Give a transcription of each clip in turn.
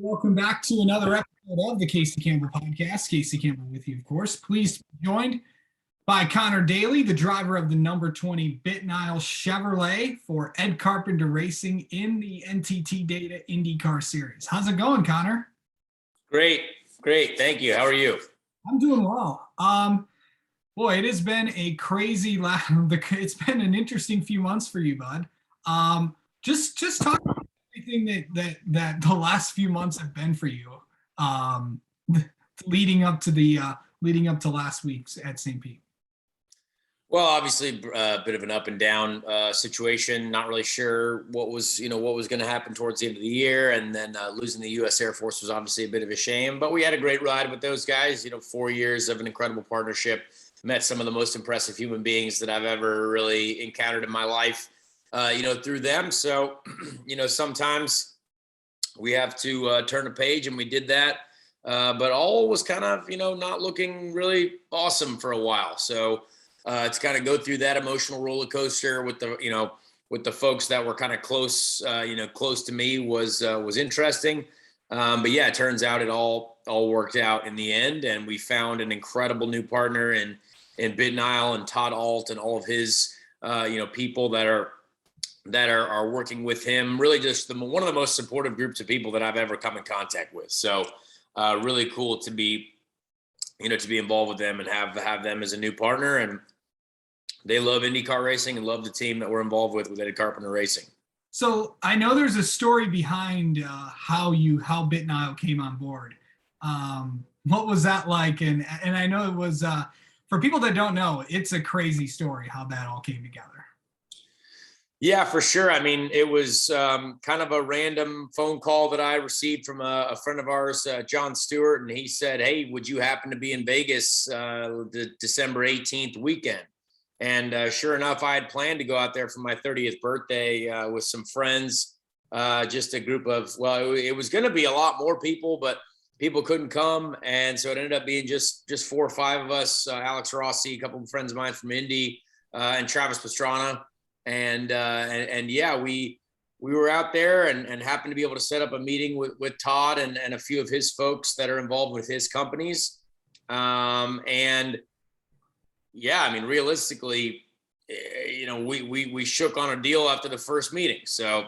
Welcome back to another episode of the Casey Campbell podcast. Casey Campbell with you, of course. Pleased to be joined by Conor Daly, the driver of the number 20 Bitnile Chevrolet for Ed Carpenter Racing in the NTT Data IndyCar Series. How's it going, Conor? Great. Thank you. How are you? I'm doing well. Boy, it has been a crazy it's been an interesting few months for you, bud. Just talk about everything that the last few months have been for you, leading up to last week's at St. Pete. Well, obviously, a bit of an up and down situation. Not really sure what was going to happen towards the end of the year, and then losing the U.S. Air Force was obviously a bit of a shame. But we had a great ride with those guys. 4 years of an incredible partnership. Met some of the most impressive human beings that I've ever really encountered in my life. Through them. So, sometimes we have to turn a page, and we did that. But all was kind of, not looking really awesome for a while. So. To kind of go through that emotional roller coaster with the folks that were kind of close, close to me was interesting. But yeah, it turns out it all worked out in the end, and we found an incredible new partner in Bitnile and Todd Alt and all of his, people that are working with him. Really, just one of the most supportive groups of people that I've ever come in contact with. So, really cool to be involved with them and have them as a new partner. And they love IndyCar racing and love the team that we're involved with Ed Carpenter Racing. So I know there's a story behind how Bitnile came on board. What was that like? And I know it was, for people that don't know, it's a crazy story how that all came together. Yeah, for sure. I mean, it was kind of a random phone call that I received from a friend of ours, John Stewart, and he said, "Hey, would you happen to be in Vegas the December 18th weekend?" And sure enough, I had planned to go out there for my 30th birthday with some friends, just a group of, it was going to be a lot more people, but people couldn't come. And so it ended up being just 4 or 5 of us, Alex Rossi, a couple of friends of mine from Indy, and Travis Pastrana. And yeah, we were out there and happened to be able to set up a meeting with Todd and a few of his folks that are involved with his companies. And yeah, I mean, realistically, we shook on a deal after the first meeting. So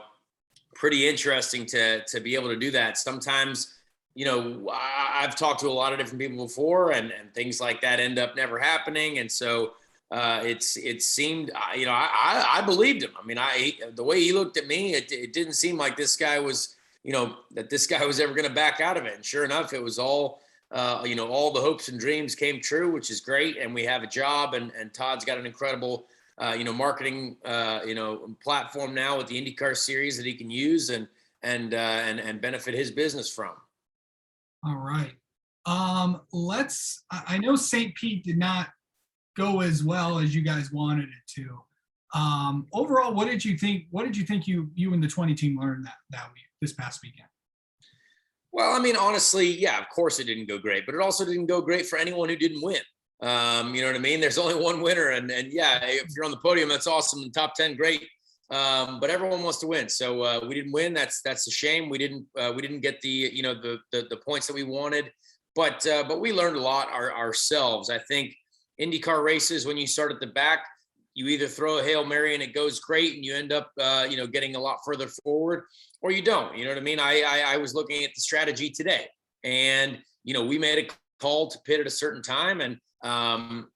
pretty interesting to be able to do that. Sometimes, I've talked to a lot of different people before and things like that end up never happening. And so it seemed, I believed him. I mean, the way he looked at me, it didn't seem like this guy was, that this guy was ever going to back out of it. And sure enough, it was all the hopes and dreams came true, which is great. And we have a job, and Todd's got an incredible, marketing, platform now with the IndyCar series that he can use and benefit his business from. All right. I know St. Pete did not go as well as you guys wanted it to. Overall, what did you think you and the 20 team learned that week, this past weekend? Well, I mean, honestly, yeah, of course it didn't go great, but it also didn't go great for anyone who didn't win. You know what I mean? There's only one winner, and yeah, if you're on the podium, that's awesome. In top 10, great. But everyone wants to win. So we didn't win. That's a shame. We didn't get the points that we wanted, but we learned a lot ourselves. I think IndyCar races, when you start at the back, you either throw a Hail Mary and it goes great and you end up, getting a lot further forward, or you don't. You know what I mean? I was looking at the strategy today, and, we made a call to pit at a certain time. And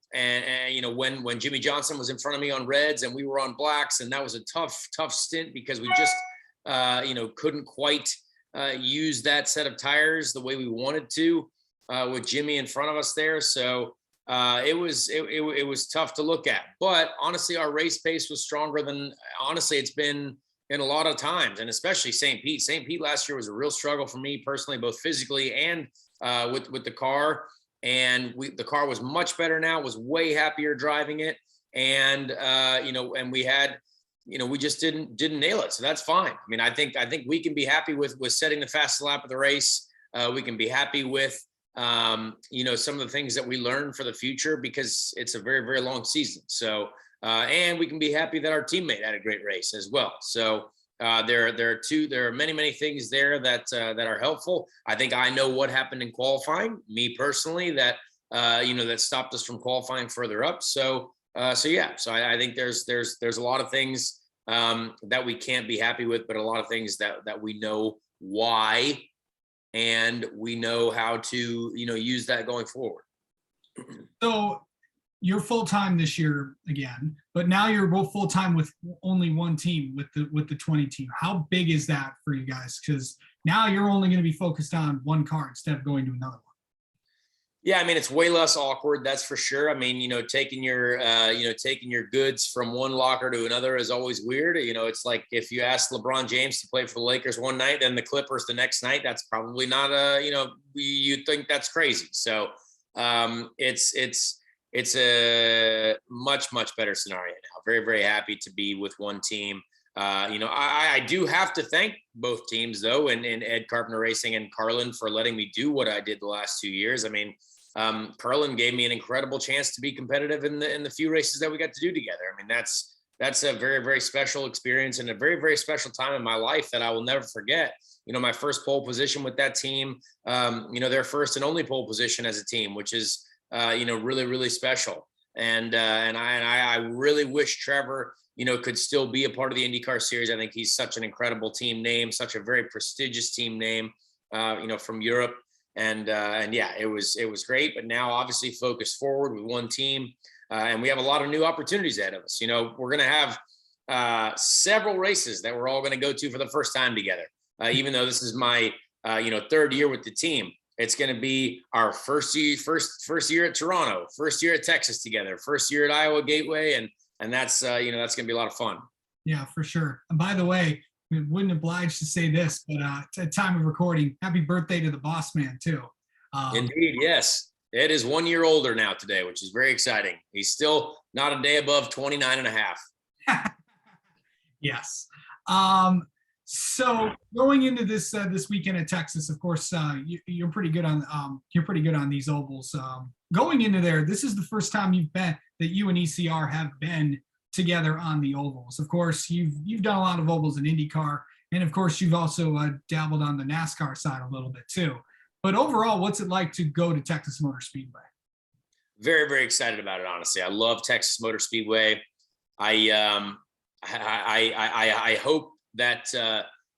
when Jimmy Johnson was in front of me on reds and we were on blacks, and that was a tough stint because we just, couldn't quite use that set of tires the way we wanted to with Jimmy in front of us there. So, it was tough to look at, but honestly, our race pace was stronger than it's been in a lot of times, and especially St. Pete. St. Pete last year was a real struggle for me personally, both physically and with the car. And the car was much better now. Was way happier driving it, and and we had, we just didn't nail it. So that's fine. I mean, I think we can be happy with setting the fastest lap of the race. We can be happy with some of the things that we learn for the future, because it's a very, very long season. So, and we can be happy that our teammate had a great race as well. So, There are many things there that are helpful. I think I know what happened in qualifying, me personally, that that stopped us from qualifying further up. So yeah. So I think there's a lot of things that we can't be happy with, but a lot of things that we know why, and we know how to use that going forward. So you're full time this year again, but now you're both full time with only one team, with the 20 team. How big is that for you guys? Because now you're only going to be focused on one car instead of going to another one. Yeah, I mean, it's way less awkward, that's for sure. I mean, taking your goods from one locker to another is always weird. It's like if you ask LeBron James to play for the Lakers one night, then the Clippers the next night, that's probably not you think that's crazy. So it's a much better scenario now. Very happy to be with one team. I do have to thank both teams though, and Ed Carpenter Racing and Carlin for letting me do what I did the last 2 years. I mean, Carlin gave me an incredible chance to be competitive in the few races that we got to do together. I mean, that's a very special experience and a very special time in my life that I will never forget. My first pole position with that team, their first and only pole position as a team, which is really special. And I really wish Trevor could still be a part of the IndyCar series. I think he's such an incredible team name, such a very prestigious team name, from Europe. And yeah, it was great. But now obviously focus forward with one team. And we have a lot of new opportunities ahead of us. We're going to have several races that we're all going to go to for the first time together. Even though this is my, third year with the team, it's going to be our first year at Toronto, first year at Texas together, first year at Iowa Gateway. And that's going to be a lot of fun. Yeah, for sure. And by the way, I wouldn't oblige to say this, but at time of recording, happy birthday to the boss man too. Indeed, yes. Ed is 1 year older now today, which is very exciting. He's still not a day above 29 and a half. Yes. So going into this weekend at Texas, of course, you're pretty good on these ovals. Going into there, this is the first time that you and ECR have been together on the ovals. Of course, you've done a lot of ovals in IndyCar, and of course, you've also dabbled on the NASCAR side a little bit too. But overall, what's it like to go to Texas Motor Speedway? Very excited about it. Honestly, I love Texas Motor Speedway. I hope that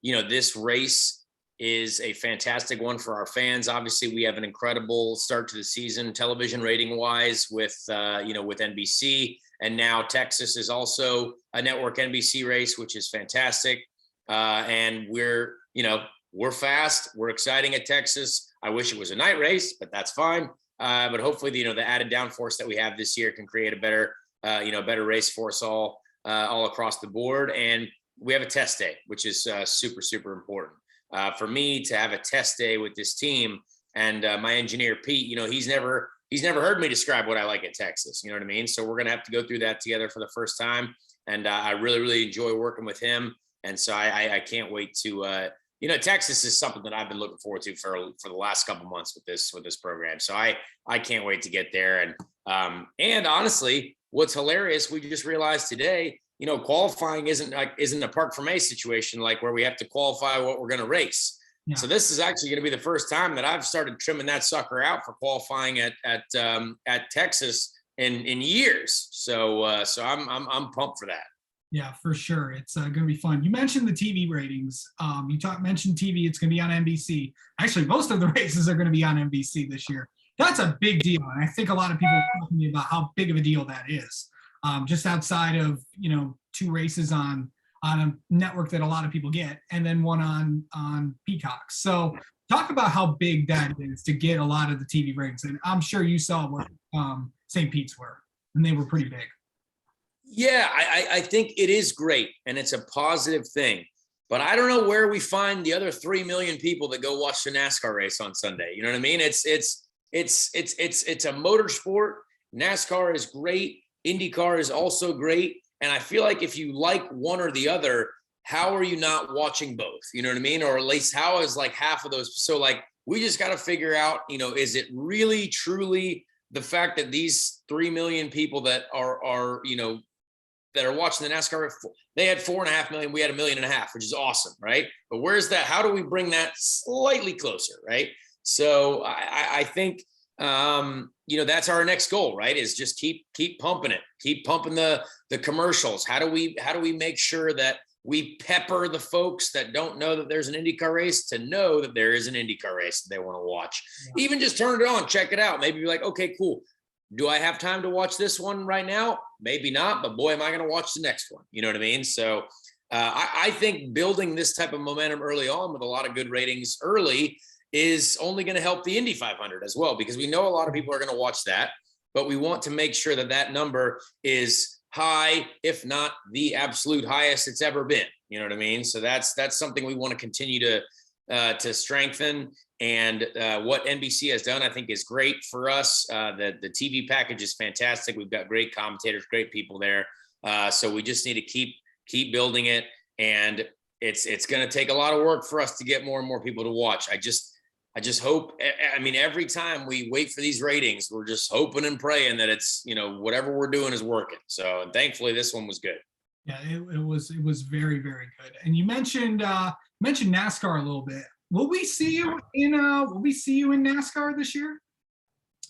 this race is a fantastic one for our fans. Obviously, we have an incredible start to the season, television rating wise, with NBC, and now Texas is also a network NBC race, which is fantastic. And we're fast, we're exciting at Texas. I wish it was a night race, but that's fine. But hopefully, the added downforce that we have this year can create a better race for us all across the board. And we have a test day, which is super important. For me to have a test day with this team, and my engineer Pete, he's never heard me describe what I like at Texas. You know what I mean? So we're gonna have to go through that together for the first time, and I really enjoy working with him. And so I can't wait to Texas is something that I've been looking forward to for the last couple months with this program. So I can't wait to get there. And honestly, what's hilarious, we just realized today, qualifying isn't a Park from A situation, like where we have to qualify what we're going to race. Yeah. So this is actually going to be the first time that I've started trimming that sucker out for qualifying at Texas in years. So I'm pumped for that. Yeah, for sure. It's going to be fun. You mentioned the TV ratings. Mentioned TV. It's going to be on NBC. Actually, most of the races are going to be on NBC this year. That's a big deal. And I think a lot of people are talking to me about how big of a deal that is. Just outside of, 2 races on a network that a lot of people get, and then one on Peacock. So talk about how big that is to get a lot of the TV ratings. And I'm sure you saw what St. Pete's were, and they were pretty big. Yeah, I think it is great, and it's a positive thing. But I don't know where we find the other 3 million people that go watch the NASCAR race on Sunday. You know what I mean? It's a motorsport. NASCAR is great. IndyCar is also great. And I feel like if you like one or the other, how are you not watching both? You know what I mean? Or at least how is like half of those? So like, we just got to figure out, is it really truly the fact that these 3 million people that are that are watching the NASCAR, they had 4.5 million. We had 1.5 million, which is awesome, right? But where's that? How do we bring that slightly closer, right? So I think that's our next goal, right? Is just keep pumping it, keep pumping the commercials. How do we make sure that we pepper the folks that don't know that there's an IndyCar race to know that there is an IndyCar race that they want to watch? Yeah. Even just turn it on, check it out. Maybe you're like, okay, cool. Do I have time to watch this one right now? Maybe not, but boy, am I going to watch the next one. You know what I mean? So I think building this type of momentum early on with a lot of good ratings early is only going to help the Indy 500 as well, because we know a lot of people are going to watch that, but we want to make sure that that number is high, if not the absolute highest it's ever been. You know what I mean? So that's something we want to continue to strengthen. And what NBC has done, I think, is great for us. The TV package is fantastic. We've got great commentators, great people there. So we just need to keep building it. And it's going to take a lot of work for us to get more and more people to watch. I just hope, I mean, every time we wait for these ratings, we're just hoping and praying that it's, whatever we're doing is working. So, and thankfully this one was good. Yeah, it was very, very good. And you mentioned NASCAR a little bit. Will we see you in NASCAR this year?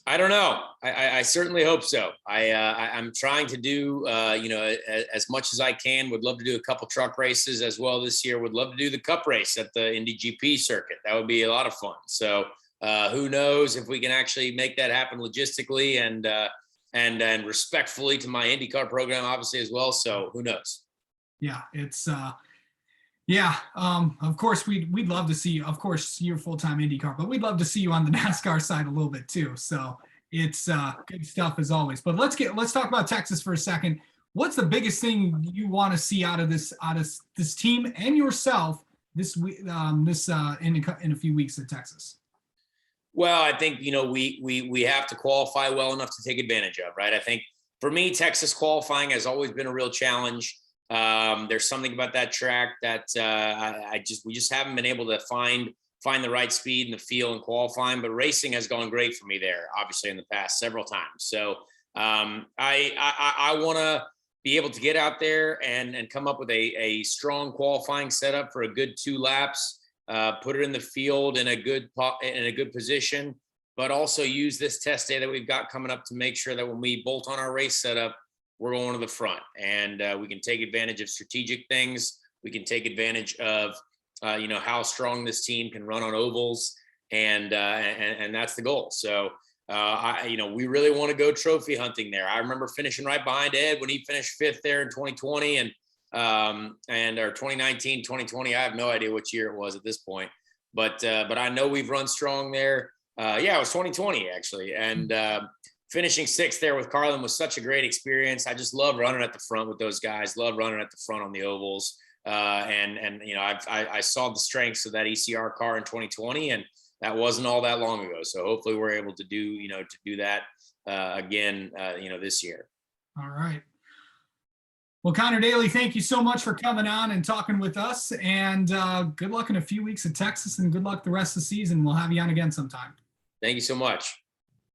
I don't know. I certainly hope so. I'm trying to do, as much as I can. Would love to do a couple truck races as well this year. Would love to do the Cup race at the Indy GP circuit. That would be a lot of fun. So who knows if we can actually make that happen logistically and respectfully to my IndyCar program, obviously, as well. So who knows? Yeah, it's of course we'd love to see you. Of course, you're full-time IndyCar, but we'd love to see you on the NASCAR side a little bit too. So it's good stuff as always. But let's talk about Texas for a second. What's the biggest thing you want to see out of this team and yourself this week, in a few weeks at Texas? Well, I think we have to qualify well enough to take advantage of, right? I think for me, Texas qualifying has always been a real challenge. There's something about that track that we just haven't been able to find the right speed and the feel in qualifying, but racing has gone great for me there, obviously, in the past several times. So I want to be able to get out there and come up with a strong qualifying setup for a good 2 laps, put it in the field in a good position, but also use this test day that we've got coming up to make sure that when we bolt on our race setup, we're going to the front, and we can take advantage of strategic things. We can take advantage of, how strong this team can run on ovals, and that's the goal. So, we really want to go trophy hunting there. I remember finishing right behind Ed when he finished 5th there in 2020 and or 2019, 2020. I have no idea which year it was at this point, but I know we've run strong there. It was 2020 actually, and finishing 6th there with Carlin was such a great experience. I just love running at the front with those guys. Love running at the front on the ovals. I saw the strengths of that ECR car in 2020, and that wasn't all that long ago. So hopefully we're able to do that again, this year. All right. Well, Conor Daly, thank you so much for coming on and talking with us. And good luck in a few weeks at Texas, and good luck the rest of the season. We'll have you on again sometime. Thank you so much.